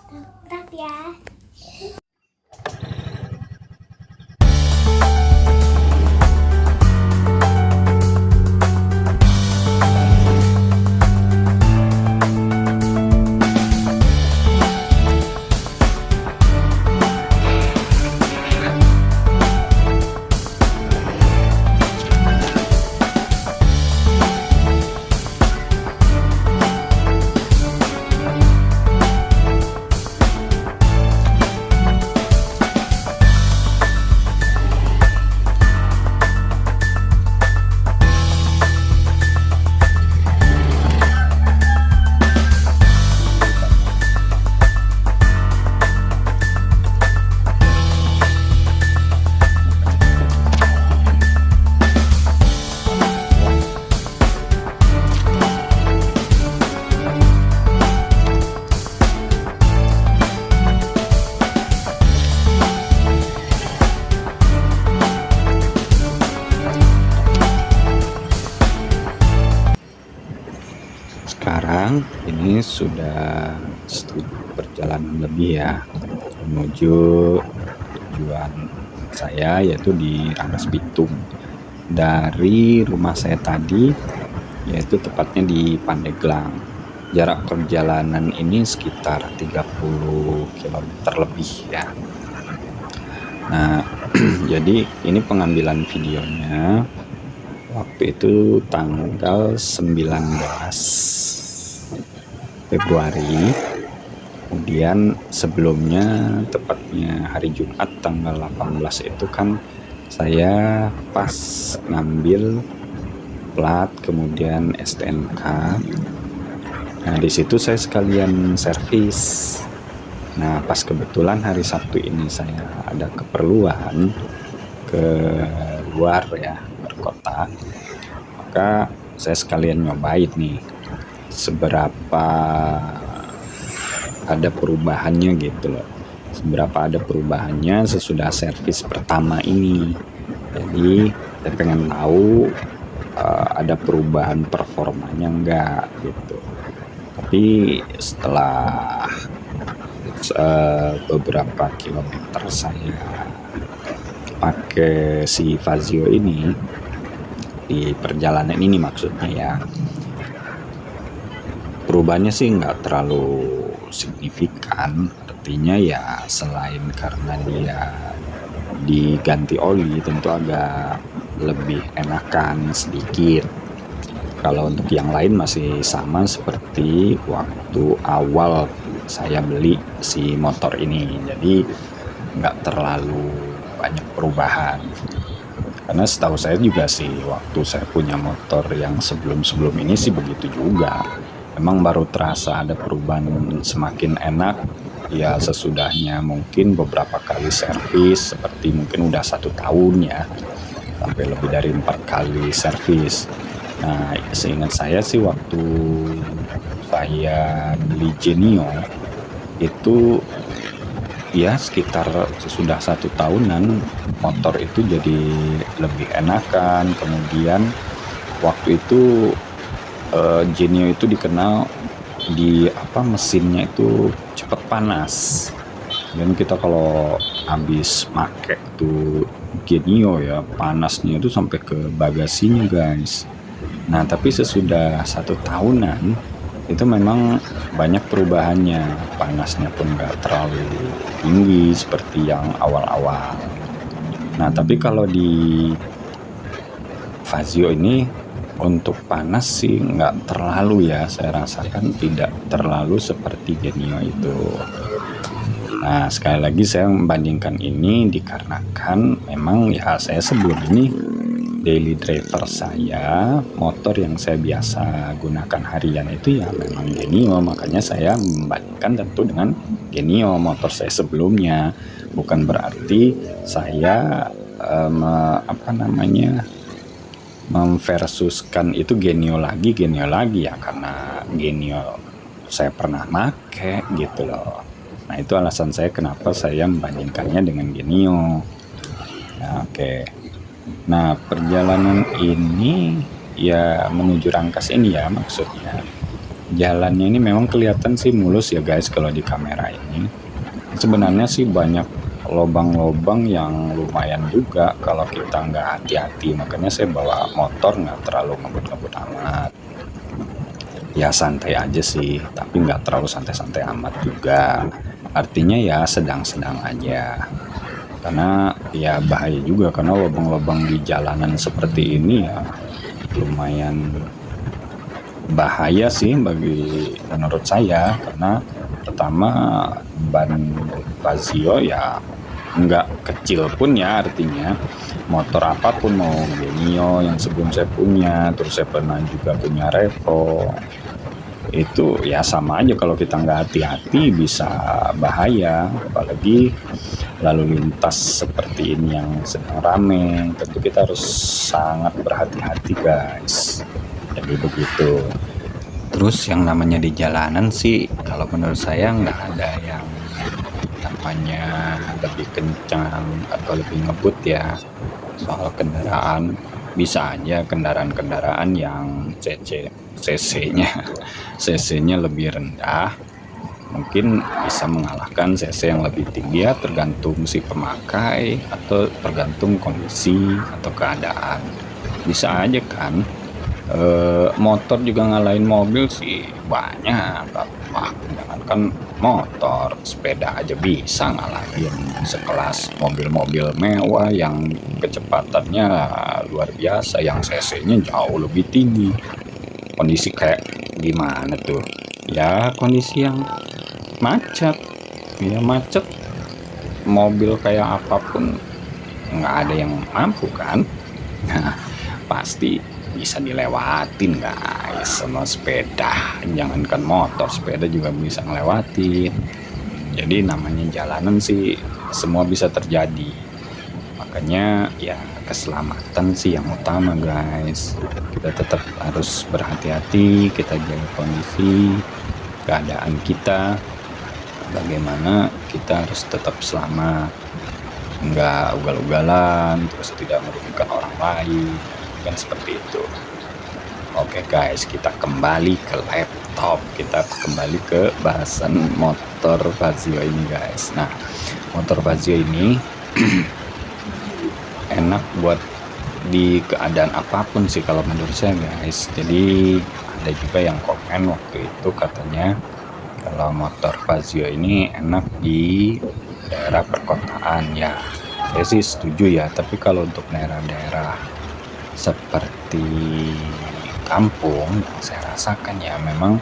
Mantap ya. Sekarang ini sudah perjalanan lebih ya menuju tujuan saya, yaitu di Rangkas Bitung. Dari rumah saya tadi, yaitu tepatnya di Pandeglang. Jarak perjalanan ini sekitar 30 km lebih ya. Nah, jadi ini pengambilan videonya waktu itu tanggal 19 Februari. Kemudian sebelumnya, tepatnya hari Jumat tanggal 18 itu kan saya pas ngambil plat kemudian STNK. Nah, di situ saya sekalian servis. Nah, pas kebetulan hari Sabtu ini saya ada keperluan ke luar ya, berkota. Maka saya sekalian nyobain nih seberapa ada perubahannya gitu loh. Seberapa ada perubahannya sesudah servis pertama ini. Jadi saya pengen tahu ada perubahan performanya enggak gitu. Tapi setelah beberapa kilometer saya pakai si Fazio ini di perjalanan ini, maksudnya ya, perubahannya sih nggak terlalu signifikan. Artinya ya selain karena dia diganti oli, tentu agak lebih enakan sedikit. Kalau untuk yang lain masih sama seperti waktu awal saya beli si motor ini. Jadi nggak terlalu banyak perubahan. Karena setahu saya juga sih, waktu saya punya motor yang sebelum-sebelum ini sih begitu juga. Memang baru terasa ada perubahan semakin enak ya sesudahnya mungkin beberapa kali servis, seperti mungkin udah 1 tahun ya, sampai lebih dari 4 kali servis. Nah, seingat saya sih waktu saya beli Genio itu ya sekitar sesudah 1 tahunan motor itu jadi lebih enakan. Kemudian waktu itu Genio itu dikenal di mesinnya itu cepat panas. Dan kita kalau habis make tuh Genio ya, panasnya itu sampai ke bagasinya guys. Nah, tapi sesudah 1 tahunan itu memang banyak perubahannya. Panasnya pun nggak terlalu tinggi seperti yang awal-awal. Nah, tapi kalau di Fazio ini untuk panas sih nggak terlalu ya, saya rasakan tidak terlalu seperti Genio itu. Nah, sekali lagi saya membandingkan ini dikarenakan memang ya saya sebut ini daily driver saya, motor yang saya biasa gunakan harian itu ya memang Genio. Makanya saya membandingkan tentu dengan Genio, motor saya sebelumnya. Bukan berarti saya memversuskan itu Genio lagi ya, karena Genio saya pernah make gitu loh. Nah, itu alasan saya kenapa saya membandingkannya dengan Genio. Nah, oke. Nah, perjalanan ini ya menuju Rangkas ini ya maksudnya. jalannya ini memang kelihatan sih mulus ya guys kalau di kamera ini. Sebenarnya sih banyak lobang-lobang yang lumayan juga kalau kita nggak hati-hati, makanya saya bawa motor nggak terlalu ngebut-ngebut amat. Ya santai aja sih, tapi nggak terlalu santai-santai amat juga. Artinya ya sedang-sedang aja. Karena ya bahaya juga, karena lubang-lubang di jalanan seperti ini ya lumayan bahaya sih bagi menurut saya. Karena pertama ban Vazio ya nggak kecil pun ya, artinya motor apapun, mau Genio yang sebelum saya punya, terus saya pernah juga punya Revo, itu ya sama aja kalau kita nggak hati-hati bisa bahaya. Apalagi lalu lintas seperti ini yang sedang rame, tentu kita harus sangat berhati-hati guys. Jadi begitu. Terus yang namanya di jalanan sih kalau menurut saya nggak ada yang namanya lebih kencang atau lebih ngebut ya. Soal kendaraan, bisa aja kendaraan-kendaraan yang cc-nya lebih rendah mungkin bisa mengalahkan cc yang lebih tinggi ya, tergantung si pemakai atau tergantung kondisi atau keadaan. Bisa aja kan. Motor juga ngalahin mobil sih banyak. Wah, jangankan motor, sepeda aja bisa ngalahin sekelas mobil-mobil mewah yang kecepatannya luar biasa, yang cc-nya jauh lebih tinggi. Kondisi kayak gimana tuh ya, kondisi yang macet ya, macet mobil kayak apapun nggak ada yang mampu kan. Nah, pasti bisa dilewatin guys sama sepeda, jangankan motor, sepeda juga bisa ngelewatin. Jadi namanya jalanan sih semua bisa terjadi, makanya ya keselamatan sih yang utama guys. Kita tetap harus berhati-hati, kita jaga kondisi keadaan kita, bagaimana kita harus tetap selamat, nggak ugal-ugalan, terus tidak merugikan orang lain kan, seperti itu. Oke guys, kita kembali ke laptop, kita kembali ke bahasan motor Vazio ini guys. Nah, motor Vazio ini enak buat di keadaan apapun sih kalau menurut saya guys. Jadi ada juga yang komen waktu itu katanya kalau motor Vazio ini enak di daerah perkotaan. Ya saya sih setuju ya, tapi kalau untuk daerah-daerah seperti kampung yang saya rasakan ya, memang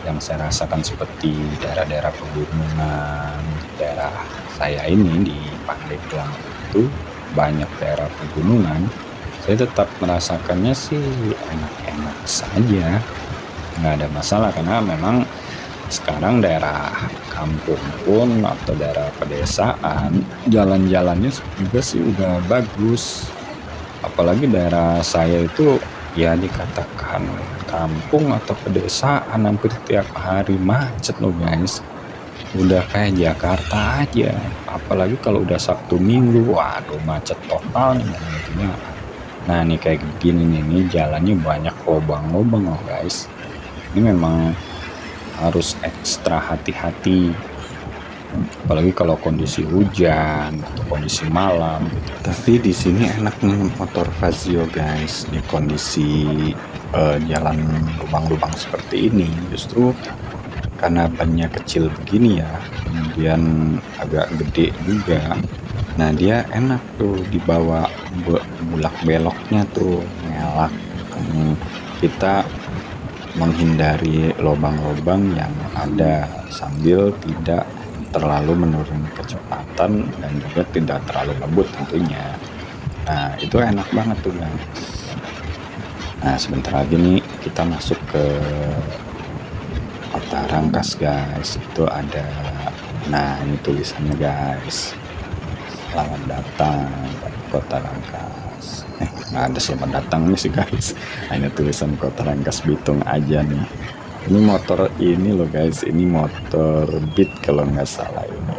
yang saya rasakan seperti daerah-daerah pegunungan, daerah saya ini di Pandeglang itu banyak daerah pegunungan, saya tetap merasakannya sih enak-enak saja, nggak ada masalah. Karena memang sekarang daerah kampung pun atau daerah pedesaan, jalan-jalannya juga sih udah bagus. Apalagi daerah saya itu ya dikatakan kampung atau pedesaan, hampir tiap hari macet loh guys. Udah kayak Jakarta aja. Apalagi kalau udah Sabtu Minggu, waduh macet total nih. Nah nih kayak gini nih jalannya banyak lubang-lubang loh guys. Ini memang harus ekstra hati-hati, apalagi kalau kondisi hujan atau kondisi malam gitu. Tapi di sini enak nih motor Vazio guys, di kondisi jalan lubang-lubang seperti ini, justru karena bannya kecil begini ya, kemudian agak gede juga. Nah dia enak tuh dibawa bulak beloknya tuh ngelak. Kita menghindari lubang-lubang yang ada sambil tidak terlalu menurunkan kecepatan dan juga tidak terlalu ngebut tentunya. Nah itu enak banget tuh guys. Nah sebentar lagi nih kita masuk ke Kota Rangkas guys. Itu ada, nah ini tulisannya guys, selamat datang ke Kota Rangkas. Nggak ada selamat datang nih sih guys, hanya tulisan Kota Rangkas Bitung aja nih. Ini motor ini loh guys, ini motor Beat kalau nggak salah ini.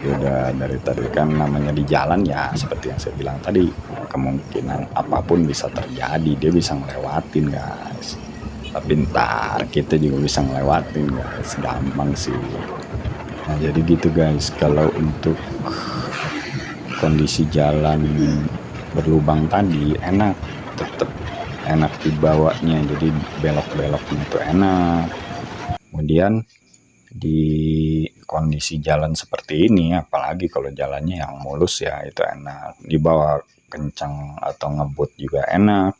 Udah dari tadi kan namanya di jalan ya, seperti yang saya bilang tadi, kemungkinan apapun bisa terjadi, dia bisa ngelewatin guys. Tapi ntar kita juga bisa ngelewatin guys, gampang sih. Nah jadi gitu guys, kalau untuk kondisi jalan berlubang tadi enak, tetap enak dibawanya, jadi belok-beloknya itu enak. Kemudian di kondisi jalan seperti ini, apalagi kalau jalannya yang mulus ya, itu enak dibawa kencang atau ngebut juga enak,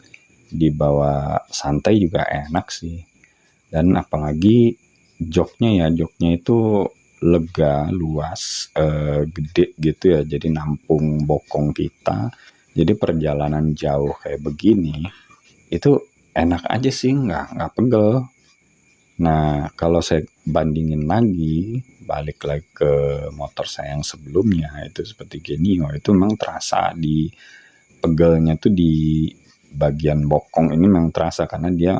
dibawa santai juga enak sih. Dan apalagi joknya itu lega, luas, gede gitu ya, jadi nampung bokong kita. Jadi perjalanan jauh kayak begini itu enak aja sih, nggak pegel. Nah kalau saya bandingin lagi, balik lagi ke motor saya yang sebelumnya itu seperti Genio, itu memang terasa di pegelnya tuh di bagian bokong ini memang terasa, karena dia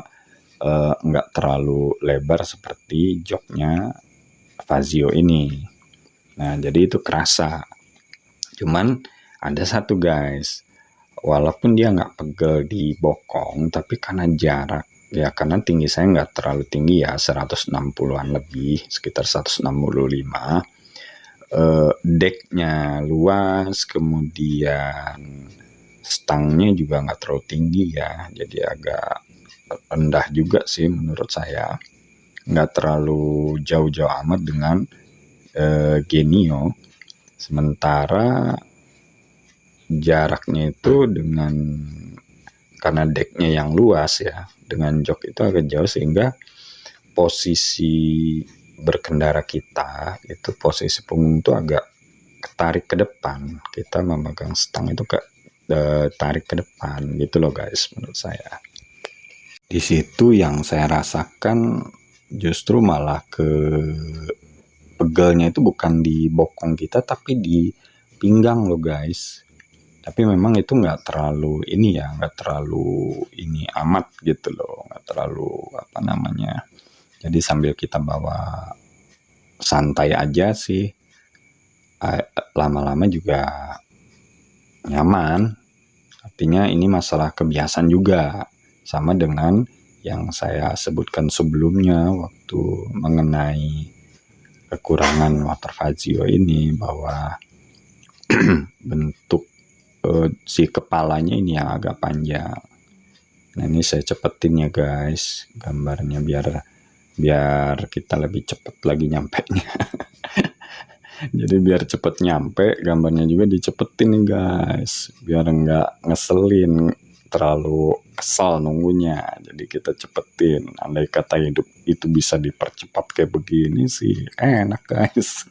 nggak terlalu lebar seperti joknya Fazio ini. Nah jadi itu kerasa. Cuman ada satu guys, walaupun dia nggak pegel di bokong, tapi karena jarak ya, karena tinggi saya nggak terlalu tinggi ya, 160-an lebih, sekitar 165. Decknya luas, kemudian stangnya juga nggak terlalu tinggi ya, jadi agak rendah juga sih menurut saya, nggak terlalu jauh-jauh amat dengan Genio. Sementara jaraknya itu dengan, karena decknya yang luas ya, dengan jok itu agak jauh, sehingga posisi berkendara kita itu, posisi punggung itu agak ketarik ke depan, kita memegang stang itu tarik ke depan gitu loh guys, menurut saya. Di situ yang saya rasakan justru malah ke pegelnya itu bukan di bokong kita, tapi di pinggang loh guys. Tapi memang itu nggak terlalu ini ya, nggak terlalu ini amat gitu loh, nggak terlalu apa namanya. Jadi sambil kita bawa santai aja sih, lama-lama juga nyaman. Artinya ini masalah kebiasaan juga, sama dengan yang saya sebutkan sebelumnya waktu mengenai kekurangan motor Fazio ini, bahwa bentuk si kepalanya ini yang agak panjang. Nah ini saya cepetin ya guys gambarnya, biar kita lebih cepet lagi nyampenya. Jadi biar cepet nyampe, gambarnya juga dicepetin nih guys, biar nggak ngeselin, terlalu kesal nunggunya. Jadi kita cepetin. Andai kata hidup itu bisa dipercepat kayak begini sih enak guys.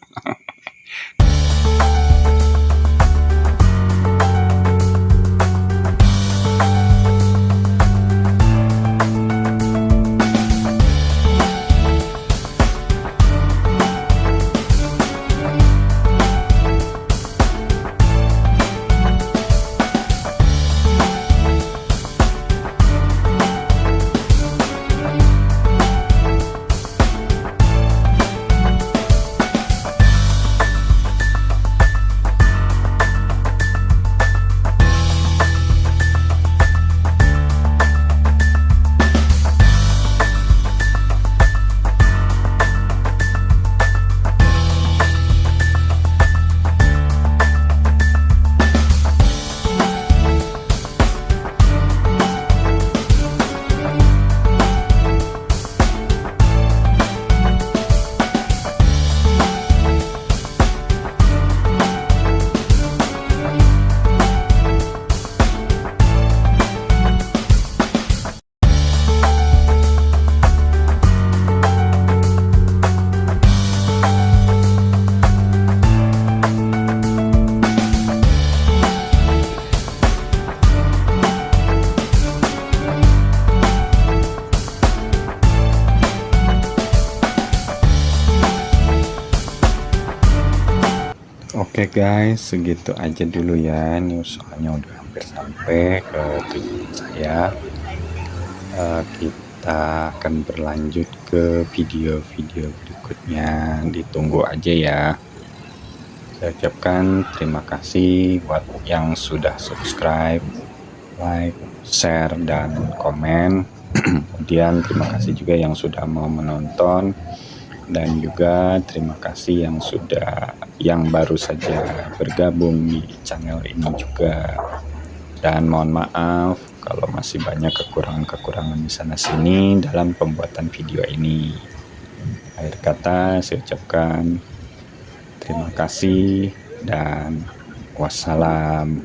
Oke guys, segitu aja dulu ya. Ini soalnya udah hampir sampai ke tujuan saya. Kita akan berlanjut ke video-video berikutnya. Ditunggu aja ya. Saya ucapkan terima kasih buat yang sudah subscribe, like, share, dan komen. Kemudian terima kasih juga yang sudah mau menonton, dan juga terima kasih yang baru saja bergabung di channel ini juga. Dan mohon maaf kalau masih banyak kekurangan-kekurangan di sana sini dalam pembuatan video ini. Akhir kata saya ucapkan terima kasih dan wassalam.